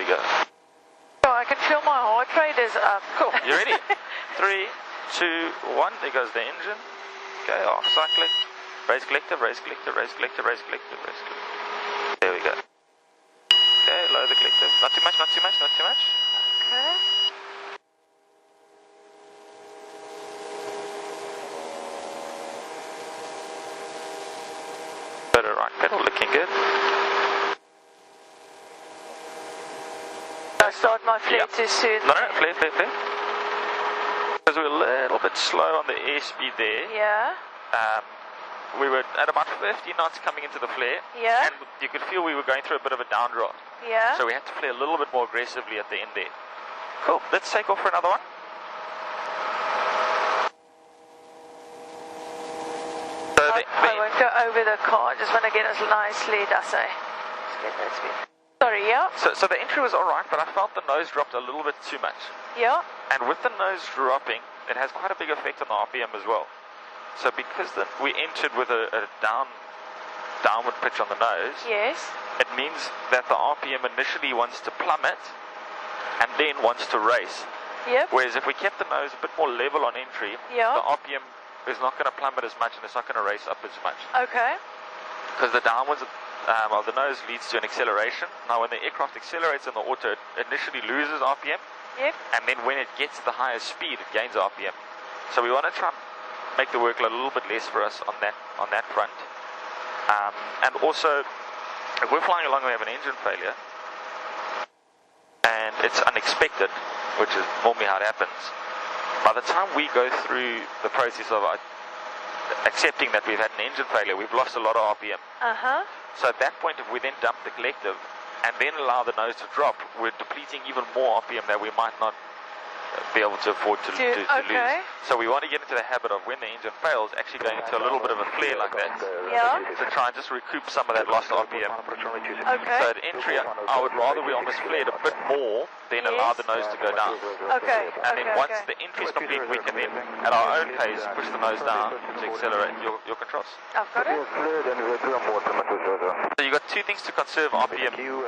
we go. So I can feel my heart rate is up. Cool. You ready? 3, 2, 1. There goes the engine. Okay, off cyclic. Raise collective, raise collective, raise collective, raise collective, raise collective. There we go. Okay, lower the collective. Not too much, not too much, not too much. Okay. Better right pedal, looking good. I start my flare too soon. No, flare. Because we were a little bit slow on the airspeed there. Yeah. We were at about 50 knots coming into the flare. Yeah. And you could feel we were going through a bit of a downdraft. Yeah. So we had to flare a little bit more aggressively at the end there. Cool. Let's take off for another one. So I won't go over the car. I just want to get us nicely, does I? Let's get that speed. Sorry, yeah? So the entry was alright, but I felt the nose dropped a little bit too much. Yeah. And with the nose dropping, it has quite a big effect on the RPM as well. So because we entered with a downward pitch on the nose, Yes. it means that the RPM initially wants to plummet and then wants to race. Yep. Whereas if we kept the nose a bit more level on entry, Yeah. the RPM is not going to plummet as much and it's not going to race up as much. Okay. Because the downwards of the nose leads to an acceleration. Now when the aircraft accelerates in the auto, it initially loses RPM. Yep. And then when it gets the highest speed, it gains RPM. So we want to try and make the workload a little bit less for us on that front. And also, if we're flying along and we have an engine failure, and it's unexpected, which is normally how it happens, by the time we go through the process of accepting that we've had an engine failure, we've lost a lot of RPM. Uh-huh. So at that point, if we then dump the collective and then allow the nose to drop, we're depleting even more RPM that we might not be able to afford to lose. So we want to get into the habit of when the engine fails, actually going into a little bit of a flare like that. Yeah. To try and just recoup some of that lost RPM. Okay. So at entry, I would rather we almost flared a bit more than allow the nose to go down. Okay. And then once the entry is complete, we can then, at our own pace, push the nose down to accelerate your controls. I've got it. So you've got two things to conserve RPM. You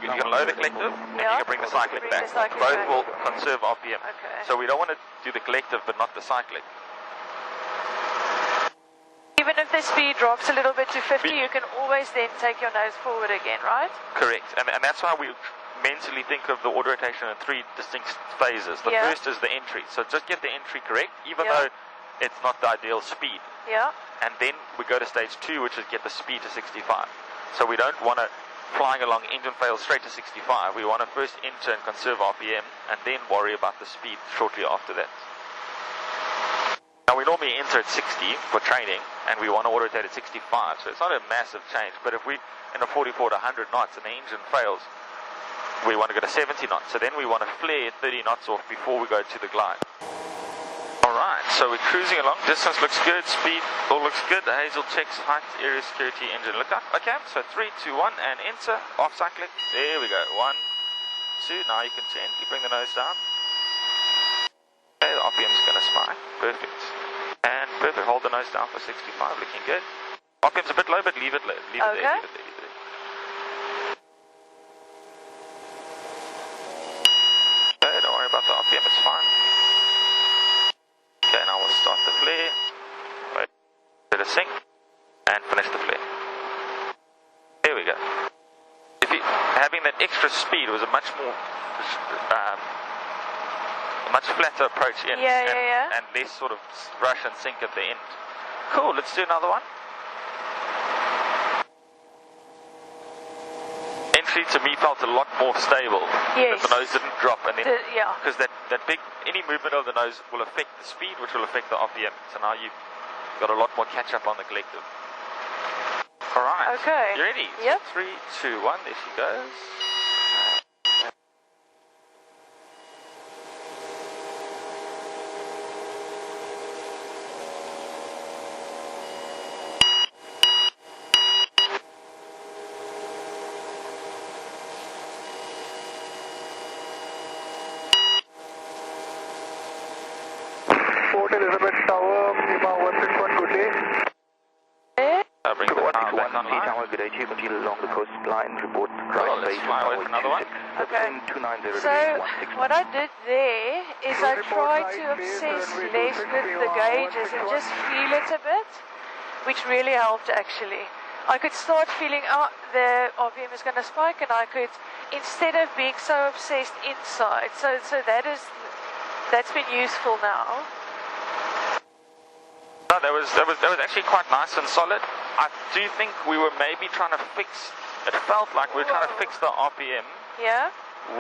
can lower the collective and you can bring the cyclic back. Both will conserve RPM. Okay. So we don't want to do the collective but not the cyclic. Even if the speed drops a little bit to 50, you can always then take your nose forward again, right? Correct. And that's why we mentally think of the autorotation in 3 distinct phases. The first is the entry. So just get the entry correct, even though it's not the ideal speed. Yeah. And then we go to stage 2, which is get the speed to 65. So we don't want to flying along engine fail straight to 65. We want to first enter and conserve RPM and then worry about the speed shortly after that. Now we normally enter at 60 for training and we want to auto-rotate at 65, so it's not a massive change, but if we in a 44 to 100 knots and the engine fails, we want to go to 70 knots, so then we want to flare 30 knots off before we go to the glide. Alright, so we're cruising along, distance looks good, speed all looks good, the Hazel checks height, area security, engine look up. Okay, so 3, 2, 1 and enter, off cyclic, there we go, 1, 2, now you can gently bring the nose down. Okay, the RPM is going to spike, perfect. And perfect, hold the nose down for 65, looking good. RPM's a bit low, but leave it there, leave it there. Okay, don't worry about the RPM, it's fine. Okay, now we'll start the flare, wait, let it sink, and finish the flare. There we go. If you, having that extra speed was a much more, much flatter approach in, and less sort of rush and sink at the end. Cool, let's do another one. Entry to me felt a lot more stable. Yes. The nose didn't drop, and then because that big any movement of the nose will affect the speed, which will affect the RPM. So now you've got a lot more catch up on the collective. All right. Okay. You ready? Yep. 3, 2, 1. There she goes. Port Elizabeth Tower, Lima 161, good day. Bring the power back online. Tower, good day to you. Continue along the coastline. Report Cool, let's fly with another one. Okay. So what I did there is I tried to obsess less with the gauges and just feel it a bit, which really helped actually. I could start feeling, oh, the RPM is going to spike, and I could, instead of being so obsessed inside, so that's been useful now. No, that was actually quite nice and solid. I do think we were maybe trying to fix, it felt like we were trying to fix the RPM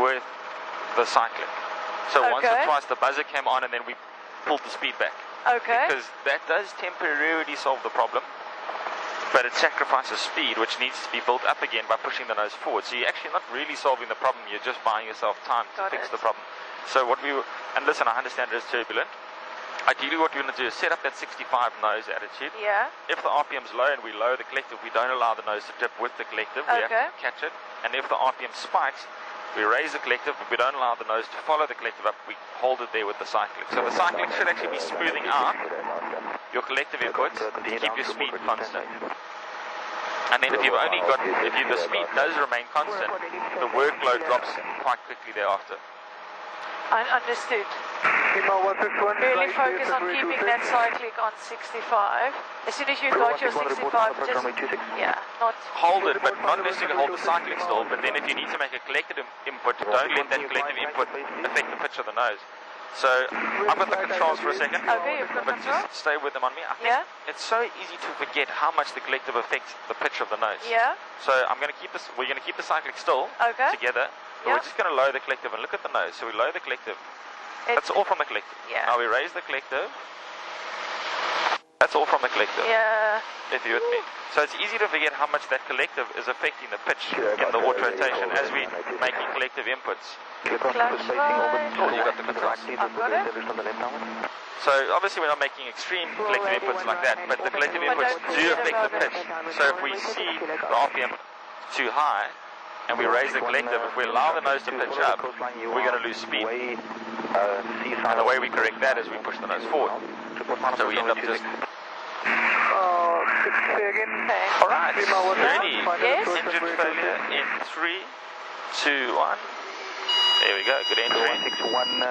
with the cycling. So once or twice the buzzer came on and then we pulled the speed back. Okay. Because that does temporarily solve the problem, but it sacrifices speed, which needs to be built up again by pushing the nose forward. So you're actually not really solving the problem, you're just buying yourself time to fix the problem. So what we were, and listen, I understand it is turbulent. Ideally what we're going to do is set up that 65 nose attitude. Yeah. If the RPM's low and we lower the collective, we don't allow the nose to dip with the collective. We have to catch it. And if the RPM spikes, we raise the collective, but we don't allow the nose to follow the collective up. We hold it there with the cycling. So the cycling should actually be smoothing out your collective inputs to keep your speed constant. And then if you've only got, the speed does remain constant, the workload drops quite quickly thereafter. I understood. Really focus on keeping that cyclic on 65. As soon as you've got your 65, just, not... Hold it, but not necessarily hold the cyclic still, but then if you need to make a collective input, don't let that collective input affect the pitch of the nose. So, I've got the controls for a second, you've got but control? just stay with them on me. I think it's so easy to forget how much the collective affects the pitch of the nose. Yeah. So, we're going to keep the cyclic still together, but we're just going to lower the collective and look at the nose. So we lower the collective. That's all from the collective. Yeah. Now we raise the collective. That's all from the collective. Yeah. If you're with me. So it's easy to forget how much that collective is affecting the pitch in the autorotation as we making collective inputs. Clutch line. Oh, you got the controls. I've got it. So obviously we're not making extreme collective inputs like that, but the collective inputs do affect the pitch. So if we see the RPM too high, and we raise the collective, if we allow the nose to pitch up, we're going to lose speed. And the way we correct that is we push the nose forward. So we end up just... Alright, ready? Yes. Engine failure in 3, 2, 1. There we go, good entry. 161,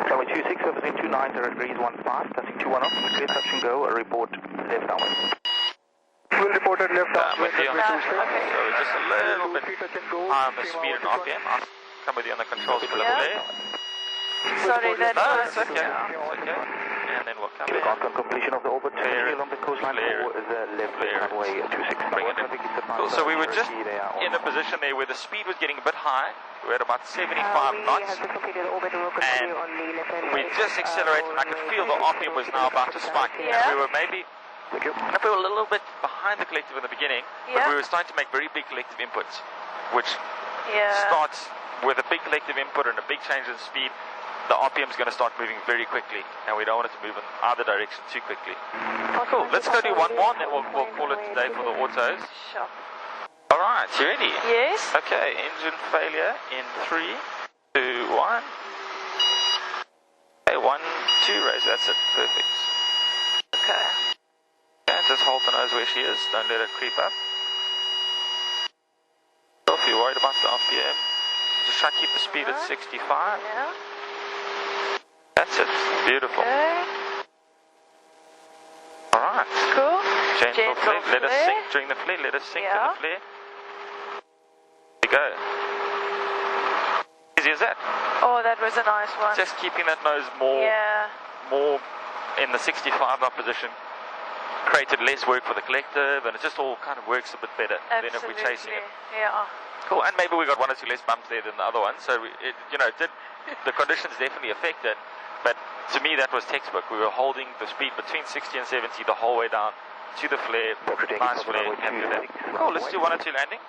26, servicing 290 degrees 15, touching 210, clear touch and go, report left downwind. We'll report at left downwind. So just a little bit high on the speed and RPM. I'll come with you on the controls for a little there. Sorry, that was... It's okay. It's okay. And then we'll come in. On completion of the orbit, Clear along the coastline for the left runway 26. Bring it in. Cool. So we were just in a position there where the speed was getting a bit high. We're at about 75 knots. And we just accelerated, and I could feel the RPM was now about to spike. And we were maybe... If we were a little bit behind the collective in the beginning, but we were starting to make very big collective inputs, which starts with a big collective input and a big change in speed. The RPM is going to start moving very quickly, and we don't want it to move in either direction too quickly. Cool, let's go do one more, and then we'll call it today for the autos. Sure. Alright, you ready? Yes. Okay, engine failure in 3, 2, 1. Okay, 1, 2, raise, that's it, perfect. Okay. Just hold the nose where she is, don't let it creep up. So if you're worried about the RPM, just try to keep the speed at 65. Yeah. That's it, beautiful. Okay. Alright. Cool. Gentle flare, let us sink during the flare, let us sink in the flare. There we go. Easy as that. Oh, that was a nice one. Just keeping that nose more in the 65 knot position. Created less work for the collective, and it just all kind of works a bit better than if we're chasing it. Yeah. Cool, and maybe we got 1 or 2 less bumps there than the other one, so the conditions definitely affected, but to me that was textbook. We were holding the speed between 60 and 70 the whole way down to the flare, nice flare, and to that. Cool, let's do 1 or 2 landings.